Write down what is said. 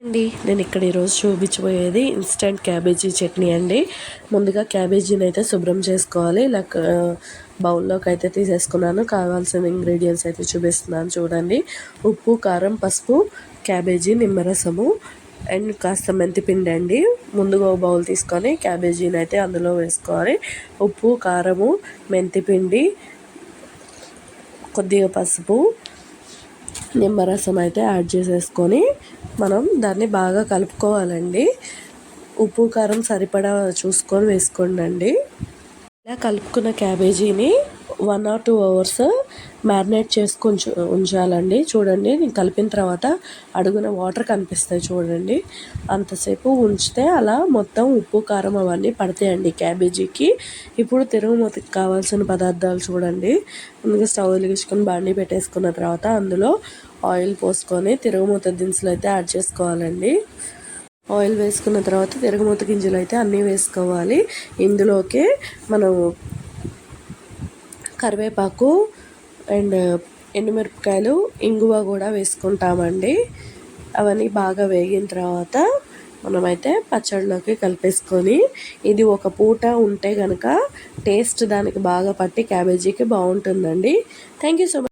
అండి నేను ఇక్కడ ఈరోజు చూపించబోయేది ఇన్స్టెంట్ క్యాబేజీ చట్నీ అండి. ముందుగా క్యాబేజీని అయితే శుభ్రం చేసుకోవాలి. ఇలా బౌల్లోకి అయితే తీసేసుకున్నాను. కావాల్సిన ఇంగ్రీడియంట్స్ అయితే చూపిస్తున్నాను చూడండి. ఉప్పు, కారం, పసుపు, క్యాబేజీ, నిమ్మరసము అండ్ కాస్త మెంతిపిండి అండి. ముందుగా బౌల్ తీసుకొని క్యాబేజీని అయితే అందులో వేసుకోవాలి. ఉప్పు, కారము, మెంతిపిండి, కొద్దిగా పసుపు, నిమ్మరసం అయితే యాడ్ చేసేసుకొని మనం దాన్ని బాగా కలుపుకోవాలండి. ఉప్పు, కారం సరిపడా చూసుకొని వేసుకోండి. ఇలా కలుపుకున్న క్యాబేజీని 1 or 2 hours మ్యారినేట్ చేసుకొని ఉంచాలండి. చూడండి, నేను కలిపిన తర్వాత అడుగున వాటర్ కనిపిస్తాయి చూడండి. అంతసేపు ఉంచితే అలా మొత్తం ఉప్పు, కారం అవన్నీ పడతాయండి క్యాబేజీకి. ఇప్పుడు తిరుగుమూతకి కావాల్సిన పదార్థాలు చూడండి. ముందుగా స్టవ్ వెలిగించుకొని బాండీ పెట్టేసుకున్న తర్వాత అందులో ఆయిల్ పోసుకొని తిరుగుమూత దినుసులు అయితే యాడ్ చేసుకోవాలండి. ఆయిల్ వేసుకున్న తర్వాత తిరుగుమూత గింజలు అయితే అన్నీ వేసుకోవాలి. ఇందులోకి మనం కరివేపాకు అండ్ ఎండుమిరపకాయలు, ఇంగువ కూడా వేసుకుంటామండి. అవన్నీ బాగా వేగిన తర్వాత మనమైతే పచ్చడిలోకి కలిపేసుకొని, ఇది ఒక పూట ఉంటే కనుక టేస్ట్ దానికి బాగా పట్టి క్యాబేజీకి బాగుంటుందండి. Thank you so much.